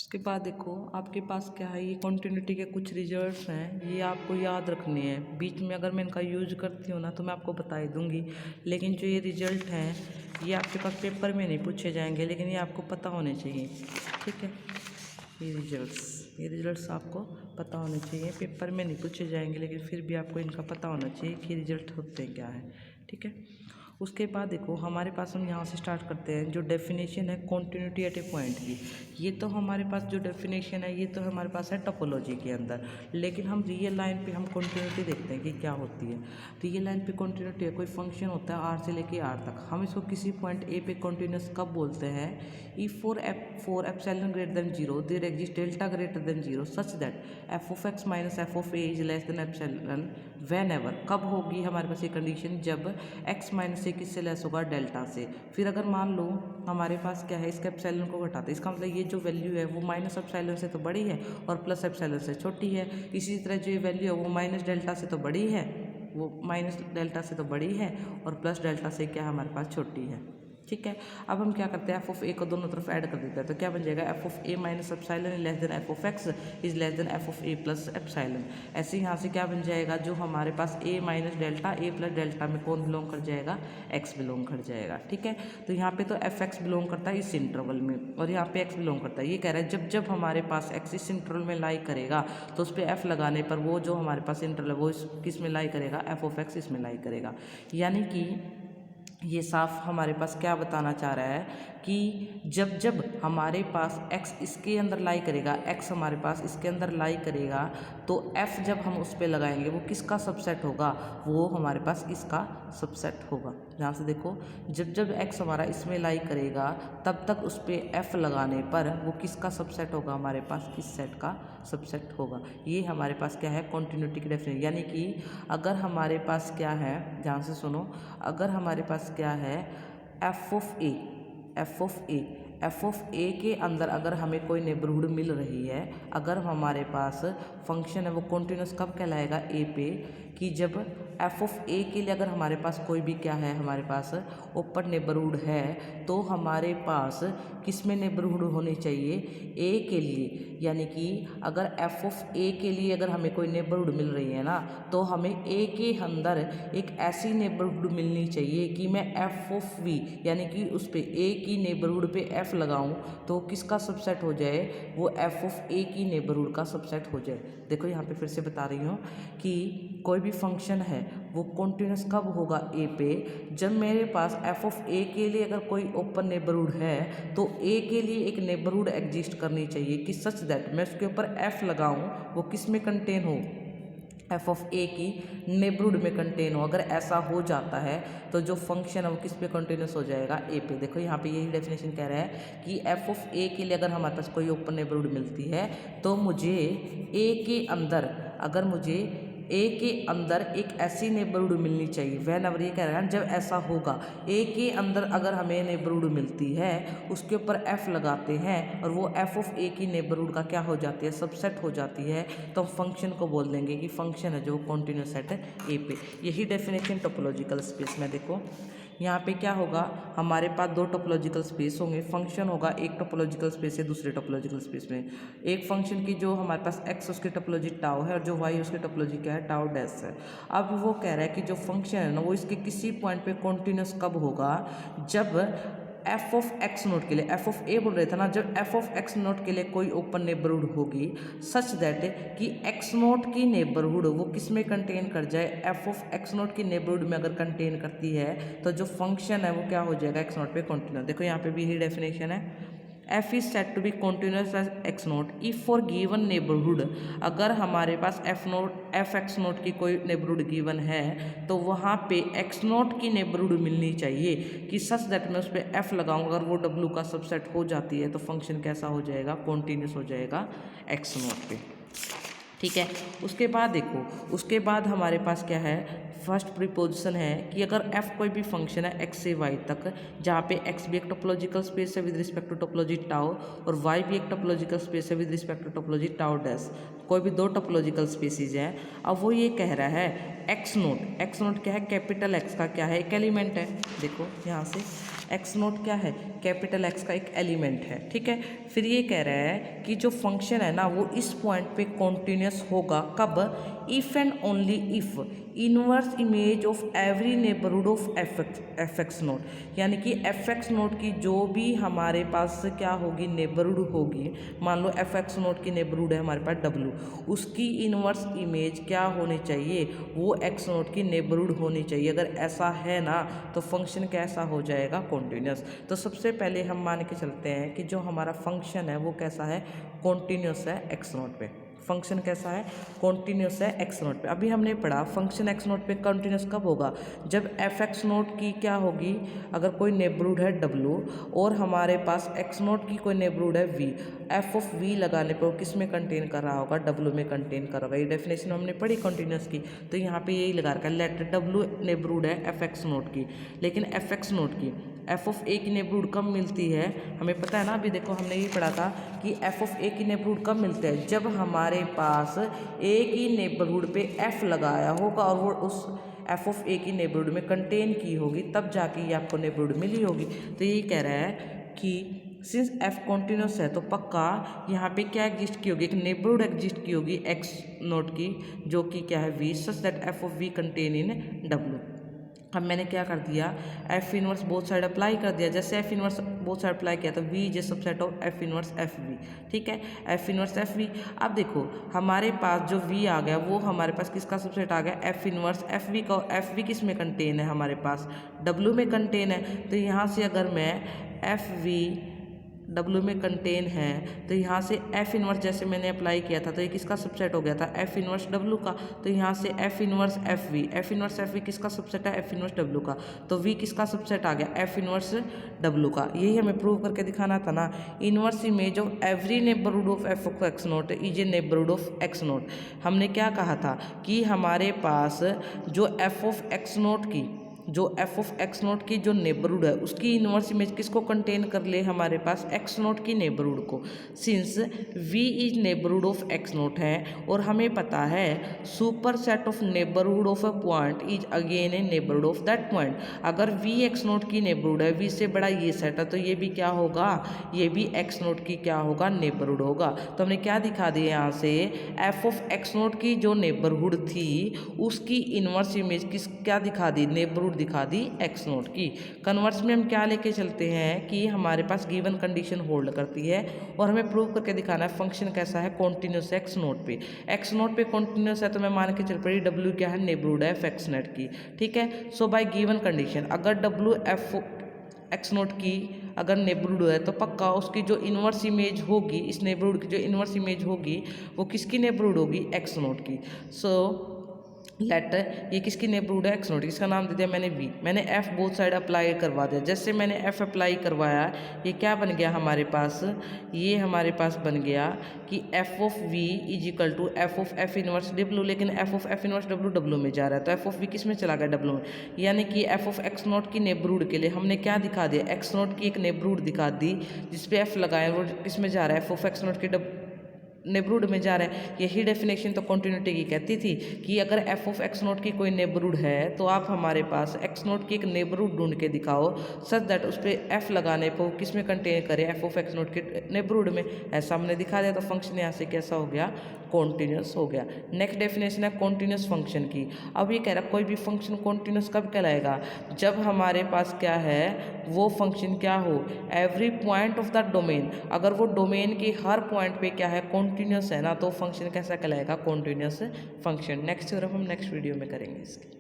उसके बाद देखो आपके पास क्या है, ये कॉन्टिन्यूटी के कुछ रिजल्ट्स हैं, ये आपको याद रखने हैं। बीच में अगर मैं इनका यूज करती हूँ ना तो मैं आपको बता ही दूँगी, लेकिन जो ये रिजल्ट हैं ये आपके पास पेपर में नहीं पूछे जाएंगे, लेकिन ये आपको पता होने चाहिए। ठीक है, ये रिजल्ट्स आपको पता होने चाहिए। पेपर में नहीं पूछे जाएंगे, लेकिन फिर भी आपको इनका पता होना चाहिए कि रिजल्ट होते हैं क्या है। ठीक है, उसके बाद देखो हमारे पास हम यहाँ से स्टार्ट करते हैं। जो डेफिनेशन है कॉन्टिन्यूटी एट ए पॉइंट की, ये तो हमारे पास जो डेफिनेशन है ये तो हमारे पास है टोपोलॉजी के अंदर, लेकिन हम रियल लाइन पे हम कॉन्टिन्यूटी देखते हैं कि क्या होती है। रियल लाइन पे कॉन्टिन्यूटी है, कोई फंक्शन होता है आर से लेके आर तक, हम इसको किसी पॉइंट ए पे कॉन्टिन्यूस कब बोलते हैं? If for epsilon greater than 0 there exist delta greater than 0 such that f of x minus f of a is less than epsilon whenever. कब होगी हमारे पास ये कंडीशन? जब एक्स माइनस ए किससे लेस होगा? डेल्टा से। फिर अगर मान लो हमारे पास क्या है, इसका एप्सिलॉन को घटाते, इसका मतलब ये जो वैल्यू है वो माइनस एप्सिलॉन से तो बड़ी है और प्लस एप्सिलॉन से छोटी है। इसी तरह जो ये वैल्यू है वो माइनस डेल्टा से तो बड़ी है, वो माइनस डेल्टा से तो बड़ी है और प्लस डेल्टा से क्या हमारे पास छोटी है। ठीक है, अब हम क्या करते हैं, एफ ऑफ ए को दोनों तरफ ऐड कर देते हैं, तो क्या बन जाएगा? F of A minus epsilon is less then F of x is less then F of A plus epsilon. ऐसे यहाँ से क्या बन जाएगा, जो हमारे पास ए माइनस डेल्टा, ए प्लस डेल्टा में कौन बिलोंग कर जाएगा? एक्स बिलोंग कर जाएगा। ठीक है, तो यहाँ पे तो एफ एक्स बिलोंग करता है इस इंटरवल में और यहाँ पे एक्स बिलोंग करता है। ये कह रहा है जब जब हमारे पास एक्स इस इंटरवल में लाई करेगा तो उस पर एफ लगाने पर वो जो हमारे पास इंटरवल है वो किस में लाई करेगा? एफ ऑफ एक्स इसमें लाई करेगा। यानी कि ये साफ हमारे पास क्या बताना चाह रहा है कि जब जब हमारे पास x इसके अंदर लाई करेगा, x हमारे पास इसके अंदर लाई करेगा, तो f जब हम उस पर लगाएंगे वो किसका सबसेट होगा? वो हमारे पास इसका सबसेट होगा। यहाँ से देखो, जब जब x हमारा इसमें लाई करेगा तब तक उस पर f लगाने पर वो किसका सबसेट होगा? हमारे पास इस सेट का सबसेट होगा। ये हमारे पास क्या है? कॉन्टिन्यूटी की डेफिनेशन। यानी कि अगर हमारे पास क्या है, ध्यान से सुनो, अगर हमारे पास क्या है, एफ ऑफ ए के अंदर अगर हमें कोई नेबरहुड मिल रही है, अगर हमारे पास फंक्शन है वो कॉन्टिन्यूस कब कहलाएगा? ए पे, कि जब एफ ऑफ ए के लिए अगर हमारे पास कोई भी क्या है, हमारे पास ओपन नेबरहुड है, तो हमारे पास किस में नेबरहुड होनी चाहिए? ए के लिए। यानी कि अगर एफ ऑफ ए के लिए अगर हमें कोई नेबरहुड मिल रही है ना, तो हमें ए के अंदर एक ऐसी नेबरहुड मिलनी चाहिए कि मैं एफ ऑफ वी यानी कि उस पे ए की नेबरहुड पे एफ लगाऊं तो किसका सबसेट हो जाए? वो एफ ऑफ ए की नेबरहुड का सबसेट हो जाए। देखो यहाँ पे फिर से बता रही हूँ कि कोई भी फंक्शन है वो कॉन्टिन्यूस कब होगा? ए पे, जब मेरे पास एफ ऑफ ए के लिए अगर कोई ओपन नेबरहुड है तो ए के लिए एक नेबरहुड एग्जिस्ट करनी चाहिए कि सच दैट मैं उसके ऊपर एफ लगाऊं वो किस में कंटेन हो? एफ ऑफ ए की नेबरहुड में कंटेन हो। अगर ऐसा हो जाता है तो जो फंक्शन है वो किस पे कंटिन्यूस हो जाएगा? ए पे। देखो यहाँ पे यही डेफिनेशन कह रहा है कि एफ ऑफ ए के लिए अगर हमारे पास कोई ओपन नेबरहुड मिलती है तो मुझे ए के अंदर, अगर मुझे ए के अंदर एक ऐसी नेबरहुड मिलनी चाहिए। वह नंबर ये कह रहा है जब ऐसा होगा, ए के अंदर अगर हमें नेबरहुड मिलती है उसके ऊपर एफ लगाते हैं और वो एफ ऑफ ए की नेबरहुड का क्या हो जाती है? सबसेट हो जाती है, तो हम फंक्शन को बोल देंगे कि फंक्शन है जो कॉन्टिन्यूस सेट है ए पे। यही डेफिनेशन टोपोलॉजिकल स्पेस में। देखो यहाँ पे क्या होगा, हमारे पास दो टोपोलॉजिकल स्पेस होंगे, फंक्शन होगा एक टोपोलॉजिकल स्पेस से दूसरे टोपोलॉजिकल स्पेस में। एक फंक्शन की जो हमारे पास एक्स उसकी टोपोलॉजी टाउ है और जो वाई उसकी टोपोलॉजी क्या है? टाउ डैश है। अब वो कह रहा है कि जो फंक्शन है ना वो इसके किसी पॉइंट पे कॉन्टिन्यूस कब होगा? जब एफ ऑफ एक्स नोट के लिए, एफ ऑफ ए बोल रहे थे ना, जब एफ ऑफ एक्स नोट के लिए कोई ओपन नेबरहुड होगी सच दैट कि एक्स नोट की नेबरहुड वो किस में कंटेन कर जाए? एफ ऑफ एक्स नोट की नेबरहुड में अगर कंटेन करती है तो जो फंक्शन है वो क्या हो जाएगा? एक्स नोट पे कॉन्टिन्यूस। देखो यहाँ पे भी यही डेफिनेशन है, f is said to be continuous as x note if for given neighborhood। अगर हमारे पास एफ एक्स नोट की कोई नेबरहुड गिवन है तो वहाँ पे एक्स नोट की नेबरहुड मिलनी चाहिए कि सच दैट मैं उस पर एफ लगाऊँ, अगर वो डब्लू का सबसेट हो जाती है तो फंक्शन कैसा हो जाएगा? कॉन्टिन्यूस हो जाएगा एक्स नोट पे। ठीक है, उसके बाद देखो, उसके बाद हमारे पास क्या है, फर्स्ट प्रीपोजिशन है कि अगर f कोई भी फंक्शन है x से y तक, जहाँ पे x भी एक टोपोलॉजिकल स्पेस है with respect to topology tau और y भी एक टोपोलॉजिकल स्पेस है with respect to topology tau dash, कोई भी दो टोपोलॉजिकल स्पेसीज हैं। अब वो ये कह रहा है एक्स नोट क्या है? कैपिटल एक्स का क्या है? एक एलिमेंट है। देखो यहाँ से एक्स नोट क्या है, कैपिटल एक्स का एक एलिमेंट है, ठीक है। फिर ये कह रहा है कि जो फंक्शन है ना वो इस पॉइंट पे कॉन्टिन्यूस होगा, कब, if and only if inverse image of every neighbourhood of F x note, यानी कि एफ एक्स नोट की जो भी हमारे पास क्या होगी, नेबरहुड होगी, मान लो एफ एक्स नोट की नेबरहुड है हमारे पास डब्लू, उसकी इनवर्स इमेज क्या होनी चाहिए, वो एक्स नोट की नेबरहुड होनी चाहिए। अगर ऐसा है ना तो फंक्शन कैसा हो जाएगा, कॉन्टिन्यूस। तो सबसे पहले हम मान के चलते हैं कि जो हमारा फंक्शन है वो कैसा है, कॉन्टिन्यूस है एक्स नोट पे। फंक्शन कैसा है, कॉन्टिन्यूस है एक्स नोट पे। अभी हमने पढ़ा फंक्शन एक्स नोट पे कॉन्टिन्यूस कब होगा, जब एफ एक्स नोट की क्या होगी, अगर कोई नेबरहुड है डब्लू और हमारे पास एक्स नोट की कोई नेबरहुड है वी, एफ ऑफ वी लगाने पर वो किस में कंटेन कर रहा होगा, डब्लू में कंटेन कर रहा होगा। ये डेफिनेशन हमने पढ़ी कॉन्टिन्यूस की, तो यहाँ पे यही लगा रखा है, लेट डब्लू नेबरहुड है एफ एक्स नोट की, लेकिन एफ एक्स नोट की एफ ऑफ ए की नेबरहुड कब मिलती है, हमें पता है ना, अभी देखो हमने ये पढ़ा था कि एफ ऑफ ए की नेबरहुड कब मिलते हैं, जब हमारे पास ए की नेबरहुड पे एफ लगाया होगा और वो उस एफ ऑफ ए की नेबरहुड में कंटेन की होगी, तब जाके ये आपको नेबरहुड मिली होगी। तो यही कह रहा है कि सिंस एफ कॉन्टिन्यूस है तो पक्का यहाँ पे क्या एग्जिस्ट की होगी, एक नेबरहुड एग्जिस्ट की होगी एक्स नोट की, जो कि क्या है V, such that f of V contain in W. अब मैंने क्या कर दिया, f inverse both side apply कर दिया। जैसे f inverse both side apply किया तो V is subset of F inverse f V, ठीक है, एफ इनवर्स एफ वी। अब देखो हमारे पास जो वी आ गया वो हमारे पास किसका सबसेट आ गया, एफ इनवर्स एफ वी का। एफ वी किस में कंटेन है, हमारे पास डब्लू में कंटेन है। तो यहाँ से अगर मैं एफ वी डब्लू में कंटेन है तो यहाँ से एफ इनवर्स जैसे मैंने अप्लाई किया था तो ये किसका सबसेट हो गया था, एफ इनवर्स डब्लू का। तो यहाँ से एफ इनवर्स एफ वी किसका सबसेट है, एफ इनवर्स डब्लू का। तो वी किसका सबसेट आ गया, एफ इनवर्स डब्लू का। यही हमें प्रूव करके दिखाना था ना। Inverse image of every neighbourhood of F of x note is a neighbourhood of x note. हमने क्या कहा था कि हमारे पास जो एफ ऑफ एक्स नोट की जो नेबरहुड है उसकी इनवर्स इमेज किसको कंटेन कर ले, हमारे पास एक्स नोट की नेबरहुड को। Since V is neighbourhood of x nought है और हमें पता है superset of neighbourhood of a point is again a neighbourhood of that point. अगर वी एक्स नोट की नेबरहुड है, वी से बड़ा ये सेट है, तो ये भी क्या होगा, ये भी एक्स नोट की क्या होगा, नेबरहुड होगा। तो हमने क्या दिखा दिया यहाँ से, एफ ऑफ एक्स नोट की जो नेबरहुड थी उसकी इनवर्स इमेज क्या दिखा दी, नेबरहुड दिखा दी एक्स नोट की। कन्वर्स में हम क्या लेके चलते हैं कि हमारे पास गिवन कंडीशन होल्ड करती है और हमें प्रूव करके दिखाना है फंक्शन कैसा है, कॉन्टिन्यूस एक्स नोट पे। एक्स नोट पे कॉन्टिन्यूस है तो मैं मान के चल पड़ी डब्ल्यू क्या है, नेबरहुड है एफ एक्स नोट की, ठीक है। सो बाय गिवन कंडीशन अगर डब्ल्यू एफ एक्स नोट की अगर नेबरहुड है तो पक्का उसकी जो इन्वर्स इमेज होगी, इस नेबरहुड की जो इन्वर्स इमेज होगी वो किसकी नेबरहुड होगी, एक्स नोट की। सो लेट ये किसकी नेबरहुड है, एक्स नोट, इसका नाम दे दिया मैंने वी। मैंने एफ बोथ साइड अप्लाई करवा दिया। जैसे मैंने एफ अप्लाई करवाया ये क्या बन गया हमारे पास, ये हमारे पास बन गया कि F of V is equal to F of F inverse W, लेकिन F of F inverse W W में जा रहा है तो एफ ऑफ वी किस में चला गया, डब्ल्यू में। यानी कि एफ ऑफ एक्स नोट की नेबरहुड के लिए हमने क्या दिखा दिया, एक्स नोट की एक नेबरहुड दिखा दी जिसपे एफ लगाए, वो किस में जा रहा है, एफ ऑफ एक्स नोट के नेबरहुड में जा रहा है। यही डेफिनेशन तो कॉन्टिन्यूटी की कहती थी कि अगर एफ ऑफ एक्स नोट की कोई नेबरहुड है तो आप हमारे पास एक्स नोट की एक नेबरहुड ढूंढ के दिखाओ सच दैट उस पर एफ लगाने पर किस में कंटेन करे, एफ ऑफ एक्स नोट के नेबरहुड में। ऐसा हमने दिखा दिया तो फंक्शन यहाँ से कैसा हो गया, कॉन्टिन्यूस हो गया। नेक्स्ट डेफिनेशन है कॉन्टिन्यूस फंक्शन की। अब ये कह रहा है कोई भी फंक्शन कॉन्टिन्यूस कब कहलाएगा, जब हमारे पास क्या है वो फंक्शन क्या हो, every point of the domain, अगर वो डोमेन के हर पॉइंट पे क्या है, कॉन्टिन्यूस है ना, तो फंक्शन कैसा कहलाएगा, कॉन्टिन्यूस फंक्शन। नेक्स्ट थ्योरम हम नेक्स्ट वीडियो में करेंगे इसकी।